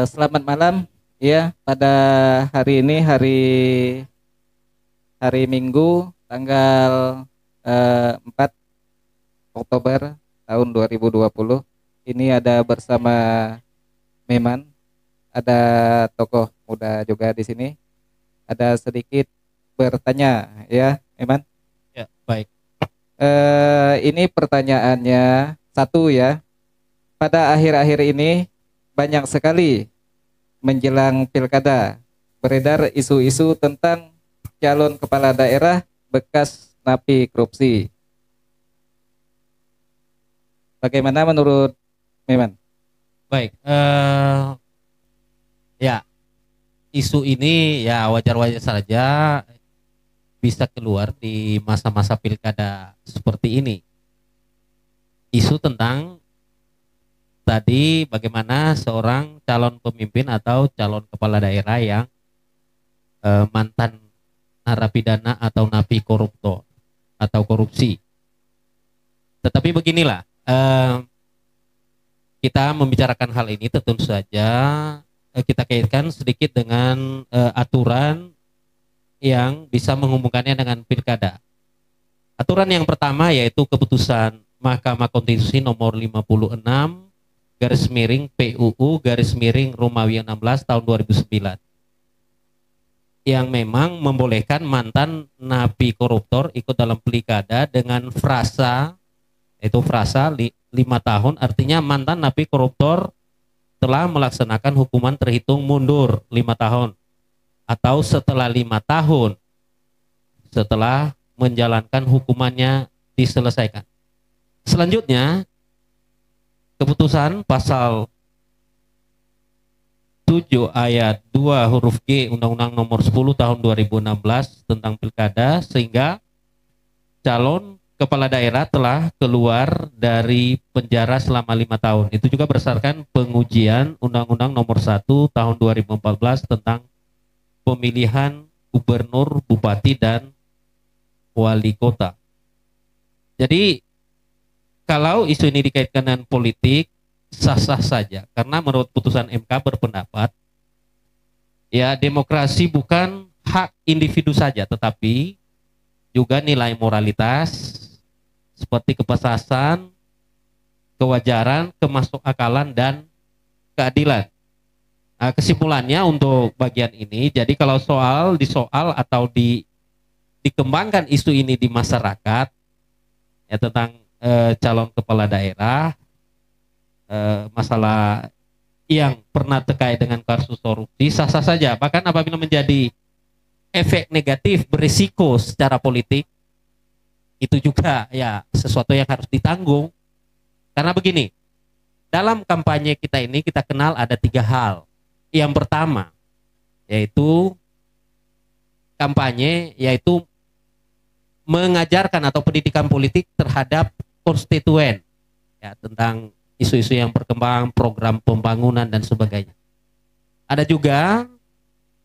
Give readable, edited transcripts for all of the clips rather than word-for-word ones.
Selamat malam. Ya, pada hari ini hari Minggu tanggal 4 Oktober tahun 2020. Ini ada bersama Meman, ada tokoh muda juga di sini. Ada sedikit bertanya ya, Meman. Ya, baik. Ini pertanyaannya satu ya. Pada akhir-akhir ini banyak sekali menjelang pilkada beredar isu-isu tentang calon kepala daerah bekas napi korupsi. Bagaimana menurut Meman? Baik. Ya, isu ini ya wajar-wajar saja bisa keluar di masa-masa pilkada seperti ini. Isu tentang tadi bagaimana seorang calon pemimpin atau calon kepala daerah yang mantan narapidana atau napi koruptor atau korupsi. Tetapi beginilah, kita membicarakan hal ini tentu saja kita kaitkan sedikit dengan aturan yang bisa menghubungkannya dengan pilkada. Aturan yang pertama yaitu keputusan Mahkamah Konstitusi nomor 56 garis miring PUU garis miring Romawi 16 tahun 2009 yang memang membolehkan mantan napi koruptor ikut dalam pilkada dengan frasa, itu frasa 5 tahun, artinya mantan napi koruptor telah melaksanakan hukuman terhitung mundur 5 tahun atau setelah 5 tahun setelah menjalankan hukumannya diselesaikan. Selanjutnya, keputusan pasal 7 ayat 2 huruf G Undang-Undang nomor 10 tahun 2016 tentang pilkada, sehingga calon kepala daerah telah keluar dari penjara selama 5 tahun. Itu juga berdasarkan pengujian Undang-Undang nomor 1 tahun 2014 tentang pemilihan gubernur, bupati, dan wali kota. Jadi kalau isu ini dikaitkan dengan politik, sah-sah saja. Karena menurut putusan MK berpendapat, ya demokrasi bukan hak individu saja, tetapi juga nilai moralitas, seperti kepesasan, kewajaran, kemasukakalan, dan keadilan. Nah, kesimpulannya untuk bagian ini, jadi kalau disoal atau dikembangkan isu ini di masyarakat, ya tentang calon kepala daerah, masalah yang pernah terkait dengan kasus korupsi, sah-sah saja. Bahkan apabila menjadi efek negatif berisiko secara politik, itu juga ya sesuatu yang harus ditanggung. Karena begini, dalam kampanye kita ini kita kenal ada 3 hal. Yang pertama yaitu kampanye, yaitu mengajarkan atau pendidikan politik terhadap konstituen, ya, tentang isu-isu yang berkembang, program pembangunan dan sebagainya. Ada juga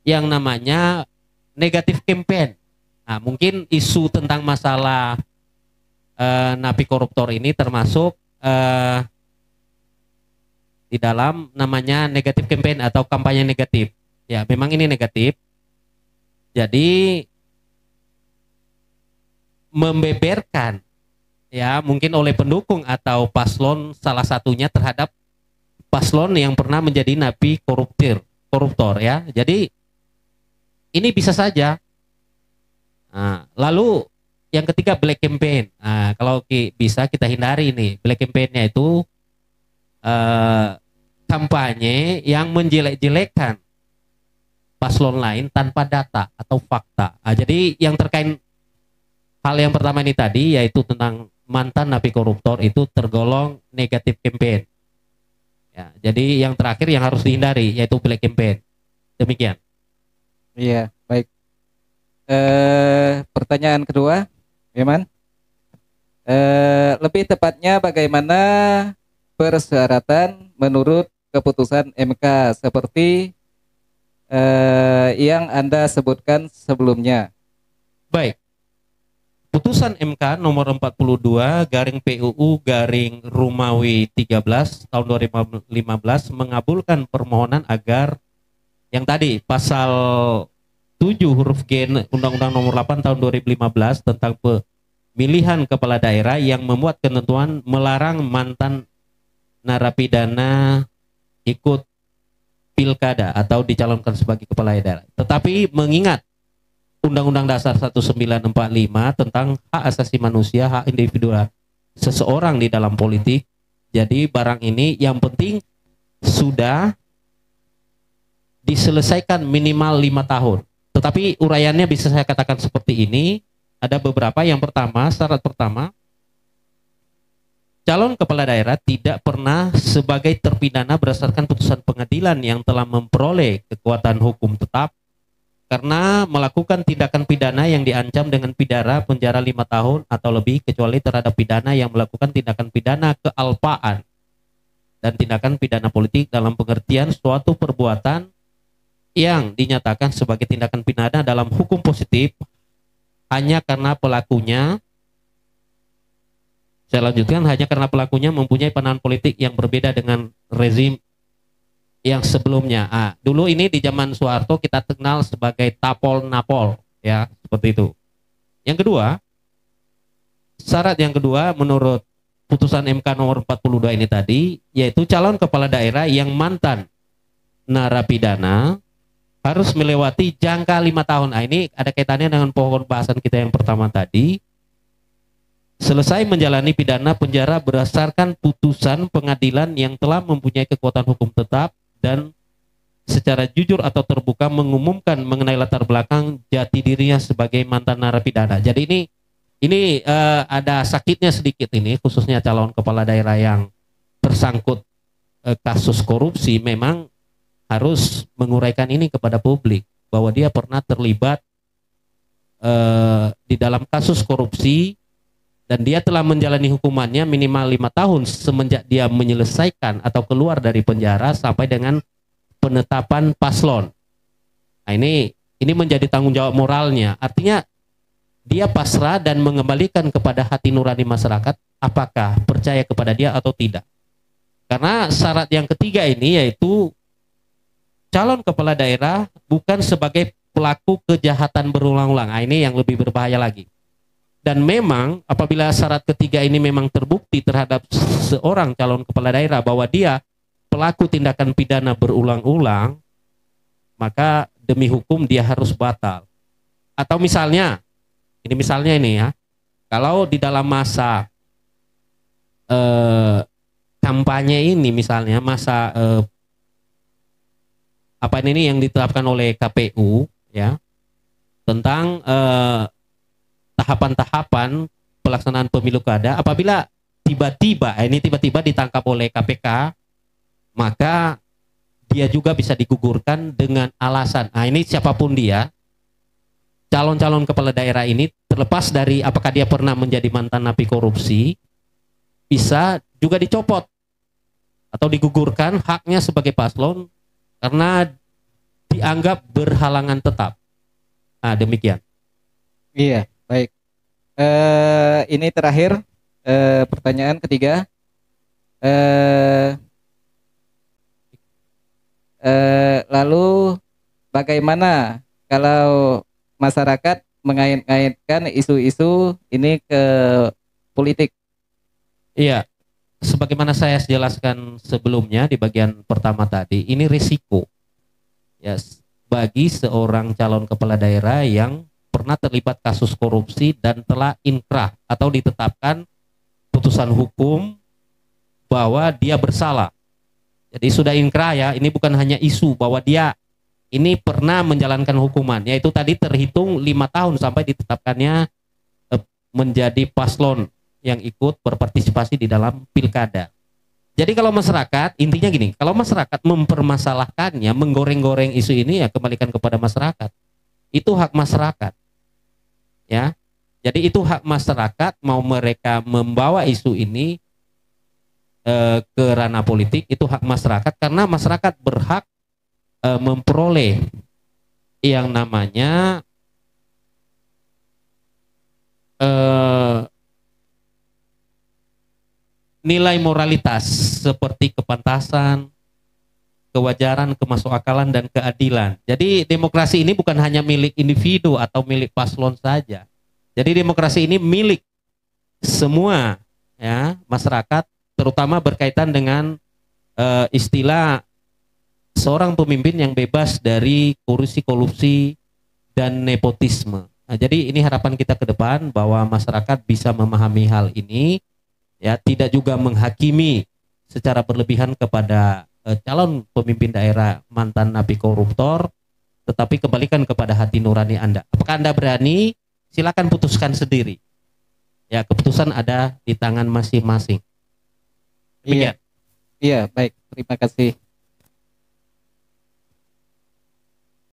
yang namanya negatif campaign. Nah, mungkin isu tentang masalah napi koruptor ini termasuk di dalam namanya negatif campaign atau kampanye negatif. Ya, memang ini negatif. Jadi membeberkan, ya, mungkin oleh pendukung atau paslon salah satunya terhadap paslon yang pernah menjadi napi koruptor, ya. Jadi ini bisa saja. Nah, lalu yang ketiga black campaign. Nah, kalau bisa kita hindari ini black campaign-nya itu kampanye yang menjelek-jelekan paslon lain tanpa data atau fakta. Nah, jadi yang terkait hal yang pertama ini tadi yaitu tentang mantan napi koruptor itu tergolong negatif campaign. Ya, jadi yang terakhir yang harus dihindari yaitu black campaign. Demikian. Iya, baik. Pertanyaan kedua, Meman. Lebih tepatnya bagaimana persyaratan menurut keputusan MK seperti yang Anda sebutkan sebelumnya? Baik. putusan MK nomor 42 garing PUU garing Rumawi 13 tahun 2015 mengabulkan permohonan agar yang tadi pasal 7 huruf G Undang-Undang nomor 8 tahun 2015 tentang pemilihan kepala daerah yang memuat ketentuan melarang mantan narapidana ikut pilkada atau dicalonkan sebagai kepala daerah. Tetapi mengingat Undang-Undang Dasar 1945 tentang hak asasi manusia, hak individual seseorang di dalam politik, jadi barang ini yang penting sudah diselesaikan minimal 5 tahun. Tetapi uraiannya bisa saya katakan seperti ini, ada beberapa. Yang pertama, syarat pertama, calon kepala daerah tidak pernah sebagai terpidana berdasarkan putusan pengadilan yang telah memperoleh kekuatan hukum tetap karena melakukan tindakan pidana yang diancam dengan pidana penjara 5 tahun atau lebih kecuali terhadap pidana yang melakukan tindakan pidana kealpaan dan tindakan pidana politik dalam pengertian suatu perbuatan yang dinyatakan sebagai tindakan pidana dalam hukum positif hanya karena pelakunya, saya lanjutkan, hanya karena pelakunya mempunyai pandangan politik yang berbeda dengan rezim yang sebelumnya. Dulu ini di zaman Soeharto kita kenal sebagai tapol-napol, ya, seperti itu. Yang kedua, syarat yang kedua menurut putusan MK nomor 42 ini tadi, yaitu calon kepala daerah yang mantan narapidana harus melewati jangka 5 tahun. Ini ada kaitannya dengan pokok bahasan kita yang pertama tadi. Selesai menjalani pidana penjara berdasarkan putusan pengadilan yang telah mempunyai kekuatan hukum tetap dan secara jujur atau terbuka mengumumkan mengenai latar belakang jati dirinya sebagai mantan narapidana. Jadi ini ada sakitnya sedikit ini, khususnya calon kepala daerah yang tersangkut kasus korupsi, memang harus menguraikan ini kepada publik bahwa dia pernah terlibat di dalam kasus korupsi dan dia telah menjalani hukumannya minimal 5 tahun semenjak dia menyelesaikan atau keluar dari penjara sampai dengan penetapan paslon. Nah, ini menjadi tanggung jawab moralnya. Artinya dia pasrah dan mengembalikan kepada hati nurani masyarakat apakah percaya kepada dia atau tidak. Karena syarat yang ketiga ini yaitu calon kepala daerah bukan sebagai pelaku kejahatan berulang-ulang. Nah, ini yang lebih berbahaya lagi. Dan memang apabila syarat ketiga ini memang terbukti terhadap seorang calon kepala daerah bahwa dia pelaku tindakan pidana berulang-ulang, maka demi hukum dia harus batal. Atau misalnya, ini ya, kalau di dalam masa kampanye ini misalnya, masa apa ini yang ditetapkan oleh KPU, ya, tentang tahapan-tahapan pelaksanaan pemilu kada, apabila tiba-tiba ditangkap oleh KPK, maka dia juga bisa digugurkan dengan alasan, ini siapapun dia, calon-calon kepala daerah ini, terlepas dari apakah dia pernah menjadi mantan napi korupsi, bisa juga dicopot atau digugurkan haknya sebagai paslon karena dianggap berhalangan tetap. Demikian. Iya, baik. Ini terakhir, pertanyaan ketiga. Lalu bagaimana kalau masyarakat mengait-ngaitkan isu-isu ini ke politik? Iya, sebagaimana saya jelaskan sebelumnya di bagian pertama tadi, ini risiko ya bagi seorang calon kepala daerah yang pernah terlibat kasus korupsi dan telah inkrah atau ditetapkan putusan hukum bahwa dia bersalah. Jadi sudah inkrah ya, ini bukan hanya isu bahwa dia ini pernah menjalankan hukuman, yaitu tadi terhitung 5 tahun sampai ditetapkannya menjadi paslon yang ikut berpartisipasi di dalam pilkada. Jadi kalau masyarakat, intinya gini, kalau masyarakat mempermasalahkannya, menggoreng-goreng isu ini, ya kembalikan kepada masyarakat. Itu hak masyarakat. Ya. Jadi itu hak masyarakat, mau mereka membawa isu ini ke ranah politik, itu hak masyarakat, karena masyarakat berhak memperoleh yang namanya eh, nilai moralitas seperti kepantasan, kewajaran, kemasukakalan, dan keadilan. Jadi demokrasi ini bukan hanya milik individu atau milik paslon saja. Jadi demokrasi ini milik semua ya masyarakat, terutama berkaitan dengan istilah seorang pemimpin yang bebas dari korupsi dan nepotisme. Nah, jadi ini harapan kita ke depan bahwa masyarakat bisa memahami hal ini, ya tidak juga menghakimi secara berlebihan kepada calon pemimpin daerah mantan napi koruptor, tetapi kembalikan kepada hati nurani Anda. Apakah Anda berani? Silakan putuskan sendiri. Ya, keputusan ada di tangan masing-masing. Iya, iya, baik. Terima kasih.